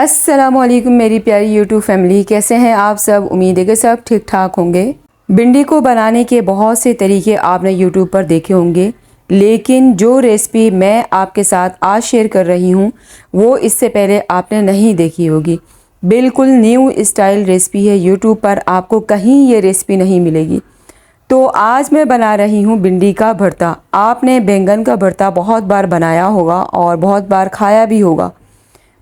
अस्सलामुअलैकुम मेरी प्यारी यूट्यूब फैमिली, कैसे हैं आप सब। उम्मीद है कि सब ठीक ठाक होंगे। भिंडी को बनाने के बहुत से तरीके आपने यूट्यूब पर देखे होंगे, लेकिन जो रेसिपी मैं आपके साथ आज शेयर कर रही हूँ वो इससे पहले आपने नहीं देखी होगी। बिल्कुल न्यू स्टाइल रेसिपी है, यूट्यूब पर आपको कहीं ये रेसिपी नहीं मिलेगी। तो आज मैं बना रही हूँ भिंडी का भरता। आपने बैंगन का भरता बहुत बार बनाया होगा और बहुत बार खाया भी होगा।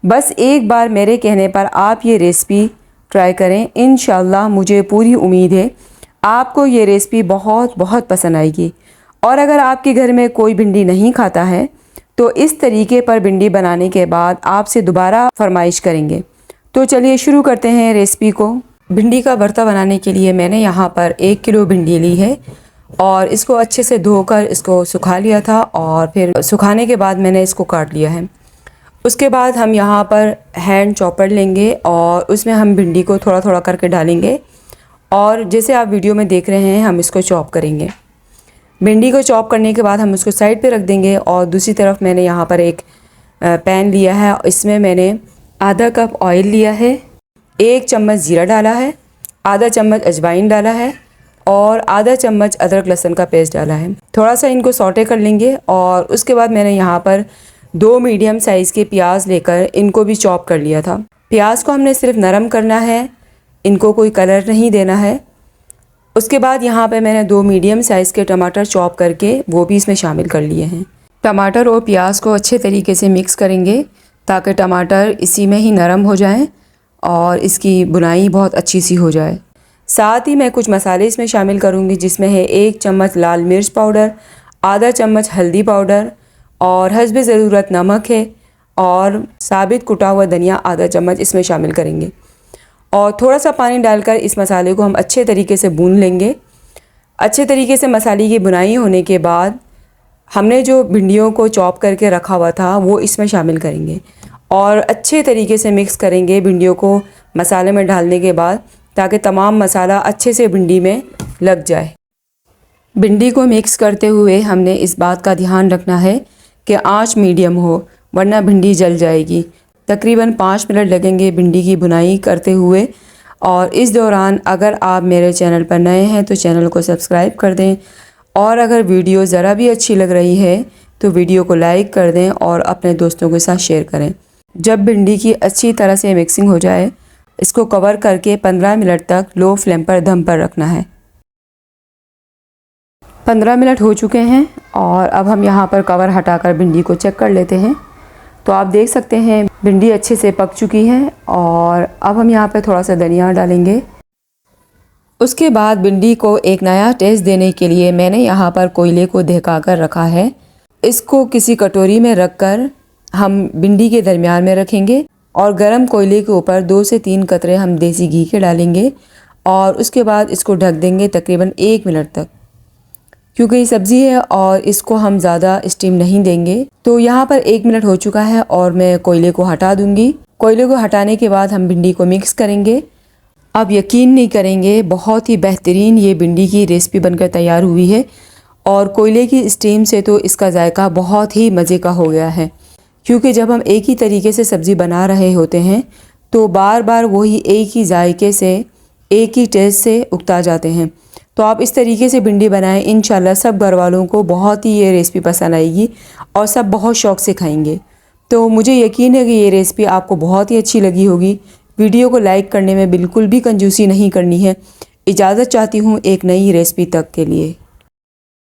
बस एक बार मेरे कहने पर आप ये रेसिपी ट्राई करें, इंशाल्लाह मुझे पूरी उम्मीद है आपको ये रेसिपी बहुत बहुत पसंद आएगी। और अगर आपके घर में कोई भिंडी नहीं खाता है तो इस तरीके पर भिंडी बनाने के बाद आपसे दोबारा फरमाइश करेंगे। तो चलिए शुरू करते हैं रेसिपी को। भिंडी का भरता बनाने के लिए मैंने यहाँ पर 1 किलो भिंडी ली है और इसको अच्छे से धोकर इसको सुखा लिया था और फिर सुखाने के बाद मैंने इसको काट लिया है। उसके बाद हम यहाँ पर हैंड चॉपर लेंगे और उसमें हम भिंडी को थोड़ा थोड़ा करके डालेंगे और जैसे आप वीडियो में देख रहे हैं हम इसको चॉप करेंगे। भिंडी को चॉप करने के बाद हम उसको साइड पे रख देंगे और दूसरी तरफ मैंने यहाँ पर एक पैन लिया है। इसमें मैंने आधा कप ऑयल लिया है, 1 चम्मच जीरा डाला है, आधा चम्मच अजवाइन डाला है और आधा चम्मच अदरक लहसुन का पेस्ट डाला है। थोड़ा सा इनको सौटे कर लेंगे और उसके बाद मैंने यहाँ पर 2 मीडियम साइज़ के प्याज लेकर इनको भी चॉप कर लिया था। प्याज को हमने सिर्फ नरम करना है, इनको कोई कलर नहीं देना है। उसके बाद यहाँ पे मैंने 2 मीडियम साइज़ के टमाटर चॉप करके वो भी इसमें शामिल कर लिए हैं। टमाटर और प्याज को अच्छे तरीके से मिक्स करेंगे ताकि टमाटर इसी में ही नरम हो जाएं और इसकी बुनाई बहुत अच्छी सी हो जाए। साथ ही मैं कुछ मसाले इसमें शामिल करूँगी, जिसमें है 1 चम्मच लाल मिर्च पाउडर, आधा चम्मच हल्दी पाउडर और हस्बे ज़रूरत नमक है और साबित कुटा हुआ धनिया आधा चम्मच इसमें शामिल करेंगे और थोड़ा सा पानी डालकर इस मसाले को हम अच्छे तरीके से भून लेंगे। अच्छे तरीके से मसाले की बुनाई होने के बाद हमने जो भिंडियों को चॉप करके रखा हुआ था वो इसमें शामिल करेंगे और अच्छे तरीके से मिक्स करेंगे भिंडियों को मसाले में डालने के बाद, ताकि तमाम मसाला अच्छे से भिंडी में लग जाए। भिंडी को मिक्स करते हुए हमने इस बात का ध्यान रखना है कि आंच मीडियम हो, वरना भिंडी जल जाएगी। तकरीबन 5 मिनट लगेंगे भिंडी की बुनाई करते हुए और इस दौरान अगर आप मेरे चैनल पर नए हैं तो चैनल को सब्सक्राइब कर दें और अगर वीडियो ज़रा भी अच्छी लग रही है तो वीडियो को लाइक कर दें और अपने दोस्तों के साथ शेयर करें। जब भिंडी की अच्छी तरह से मिक्सिंग हो जाए इसको कवर करके 15 मिनट तक लो फ्लेम पर दम पर रखना है। 15 मिनट हो चुके हैं और अब हम यहाँ पर कवर हटाकर भिंडी को चेक कर लेते हैं। तो आप देख सकते हैं भिंडी अच्छे से पक चुकी है और अब हम यहाँ पर थोड़ा सा धनिया डालेंगे। उसके बाद भिंडी को एक नया टेस्ट देने के लिए मैंने यहाँ पर कोयले को दहका कर रखा है। इसको किसी कटोरी में रखकर हम भिंडी के दरमियान में रखेंगे और गरम कोयले के ऊपर 2 से 3 कतरे हम देसी घी के डालेंगे और उसके बाद इसको ढक देंगे तकरीबन 1 मिनट तक, क्योंकि ये सब्ज़ी है और इसको हम ज़्यादा स्टीम नहीं देंगे। तो यहाँ पर 1 मिनट हो चुका है और मैं कोयले को हटा दूँगी। कोयले को हटाने के बाद हम भिंडी को मिक्स करेंगे। अब यकीन नहीं करेंगे, बहुत ही बेहतरीन ये भिंडी की रेसिपी बनकर तैयार हुई है और कोयले की स्टीम से तो इसका जायका बहुत ही मज़े का हो गया है, क्योंकि जब हम एक ही तरीके से सब्ज़ी बना रहे होते हैं तो बार बार वही एक ही जायके से, एक ही टेस्ट से उगता जाते हैं। तो आप इस तरीके से भिंडी बनाएं, इंशाल्लाह सब घर वालों को बहुत ही ये रेसिपी पसंद आएगी और सब बहुत शौक़ से खाएंगे। तो मुझे यकीन है कि ये रेसिपी आपको बहुत ही अच्छी लगी होगी। वीडियो को लाइक करने में बिल्कुल भी कंजूसी नहीं करनी है। इजाज़त चाहती हूँ एक नई रेसिपी तक के लिए।